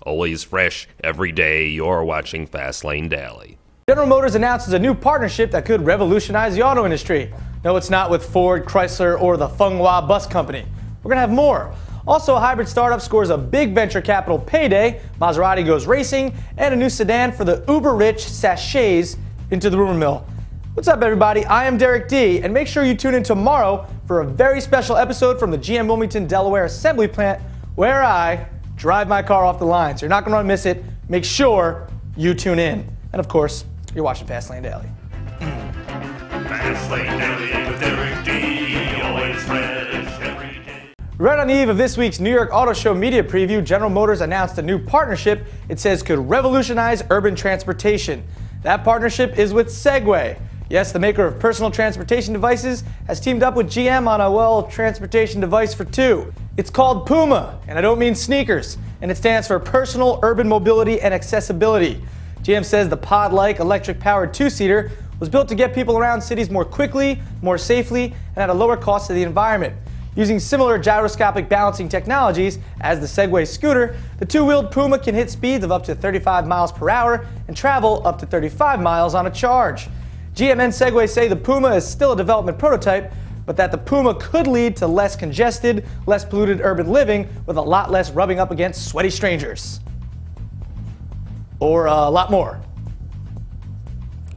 Always fresh every day. You're watching Fastlane Daily. General Motors announces a new partnership that could revolutionize the auto industry. No, it's not with Ford, Chrysler, or the Fenghua Bus Company. We're going to have more. Also, a hybrid startup scores a big venture capital payday, Maserati goes racing, and a new sedan for the uber-rich sachets into the rumor mill. What's up, everybody? I am Derek D, and make sure you tune in tomorrow for a very special episode from the GM Wilmington, Delaware assembly plant, where I drive my car off the line. So you're not going to want to miss it. Make sure you tune in. And of course, you're watching Fastlane Daily. Fastlane Daily with Derek D, always fresh every day. Right on the eve of this week's New York Auto Show media preview, General Motors announced a new partnership it says could revolutionize urban transportation. That partnership is with Segway. Yes, the maker of personal transportation devices has teamed up with GM on a, transportation device for two. It's called P.U.M.A, and I don't mean sneakers, and it stands for Personal Urban Mobility and Accessibility. GM says the pod-like electric-powered two-seater was built to get people around cities more quickly, more safely, and at a lower cost to the environment. Using similar gyroscopic balancing technologies as the Segway scooter, the two-wheeled P.U.M.A can hit speeds of up to 35 miles per hour and travel up to 35 miles on a charge. GM and Segway say the P.U.M.A is still a development prototype, but that the P.U.M.A could lead to less congested, less polluted urban living with a lot less rubbing up against sweaty strangers. Or a lot more.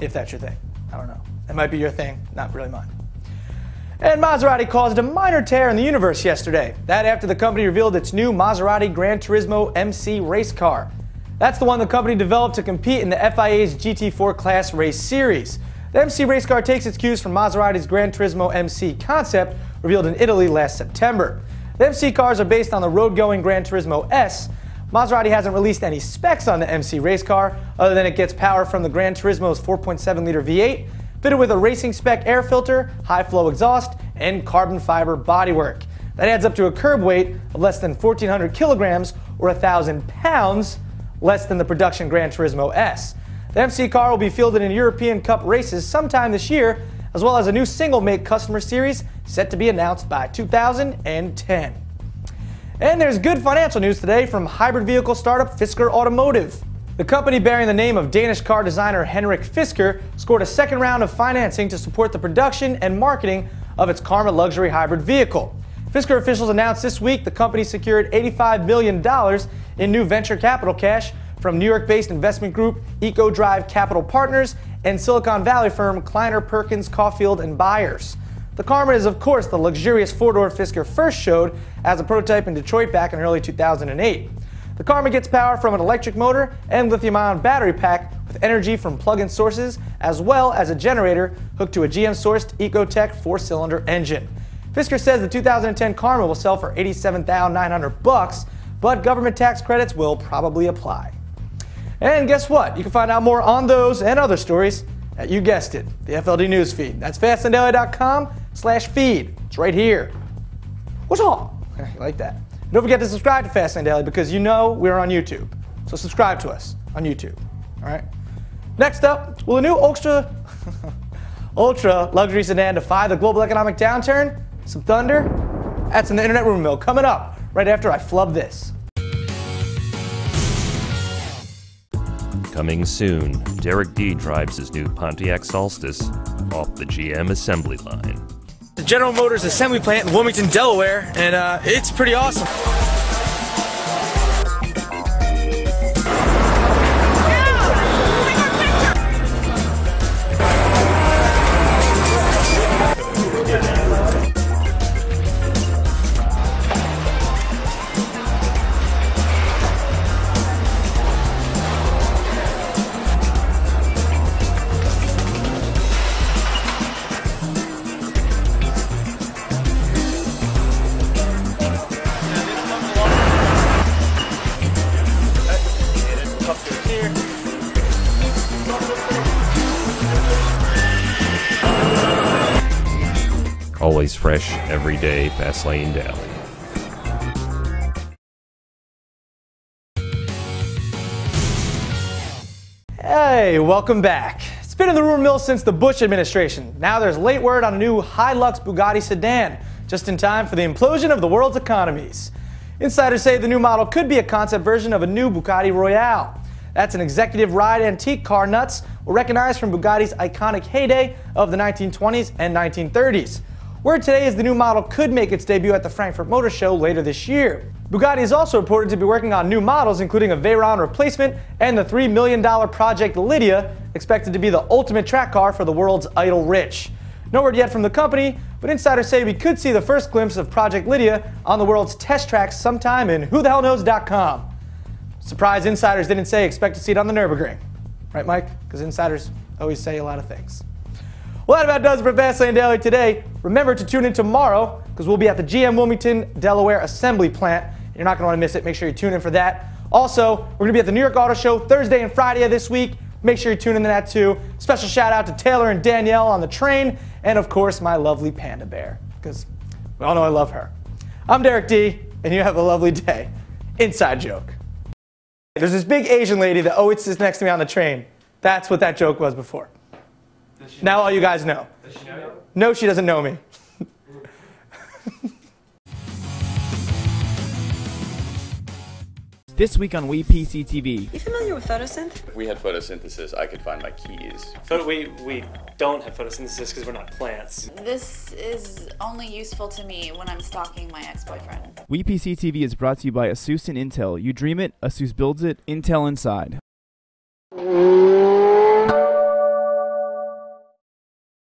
If that's your thing. I don't know. It might be your thing, not really mine. And Maserati caused a minor tear in the universe yesterday. That after the company revealed its new Maserati Gran Turismo MC race car. That's the one the company developed to compete in the FIA's GT4 class race series. The MC race car takes its cues from Maserati's Gran Turismo MC concept, revealed in Italy last September. The MC cars are based on the road-going Gran Turismo S. Maserati hasn't released any specs on the MC race car, other than it gets power from the Gran Turismo's 4.7-liter V8, fitted with a racing spec air filter, high-flow exhaust, and carbon fiber bodywork. That adds up to a curb weight of less than 1,400 kilograms, or 1,000 pounds, less than the production Gran Turismo S. The MC car will be fielded in European Cup races sometime this year, as well as a new single-make customer series set to be announced by 2010. And there's good financial news today from hybrid vehicle startup Fisker Automotive. The company, bearing the name of Danish car designer Henrik Fisker, scored a second round of financing to support the production and marketing of its Karma luxury hybrid vehicle. Fisker officials announced this week the company secured $85 million in new venture capital cash from New York-based investment group EcoDrive Capital Partners and Silicon Valley firm Kleiner Perkins Caulfield & Byers. The Karma is, of course, the luxurious four-door Fisker first showed as a prototype in Detroit back in early 2008. The Karma gets power from an electric motor and lithium-ion battery pack with energy from plug-in sources, as well as a generator hooked to a GM-sourced Ecotec four-cylinder engine. Fisker says the 2010 Karma will sell for $87,900, but government tax credits will probably apply. And guess what? You can find out more on those and other stories at, you guessed it, the FLD News feed. That's fastlanddaily.com/feed. It's right here. What's up? You like that? And don't forget to subscribe to Fastlane Daily because you know we're on YouTube. So subscribe to us on YouTube. All right? Next up, will a new ultra luxury sedan defy the global economic downturn? Some thunder? That's in the Internet Rumor Mill coming up right after I flub this. Coming soon, Derek D drives his new Pontiac Solstice off the GM assembly line. The General Motors assembly plant in Wilmington, Delaware, and it's pretty awesome. Always fresh every day, Fastlane Daily. Hey, welcome back. It's been in the rumor mill since the Bush administration. Now there's late word on a new Hilux Bugatti sedan, just in time for the implosion of the world's economies. Insiders say the new model could be a concept version of a new Bugatti Royale. That's an executive ride antique car nuts will recognize from Bugatti's iconic heyday of the 1920s and 1930s. Word today is the new model could make its debut at the Frankfurt Motor Show later this year. Bugatti is also reported to be working on new models, including a Veyron replacement and the $3 million Project Lydia, expected to be the ultimate track car for the world's idle rich. No word yet from the company, but insiders say we could see the first glimpse of Project Lydia on the world's test tracks sometime in whothehellknows.com. Surprise, insiders didn't say expect to see it on the Nürburgring. Right, Mike? Because insiders always say a lot of things. Well, that about does it for Fastlane Daily today. Remember to tune in tomorrow, because we'll be at the GM Wilmington, Delaware assembly plant. You're not going to want to miss it. Make sure you tune in for that. Also, we're going to be at the New York Auto Show Thursday and Friday of this week. Make sure you tune in to that too. Special shout out to Taylor and Danielle on the train, and of course my lovely panda bear, because we all know I love her. I'm Derek D, and you have a lovely day. Inside joke. There's this big Asian lady that always sits next to me on the train. That's what that joke was before. Now all you guys know. Does she know you? No, she doesn't know me. This week on WePCTV. You familiar with photosynth? If we had photosynthesis, I could find my keys. We don't have photosynthesis because we're not plants. This is only useful to me when I'm stalking my ex-boyfriend. WePCTV is brought to you by ASUS and Intel. You dream it, ASUS builds it, Intel inside.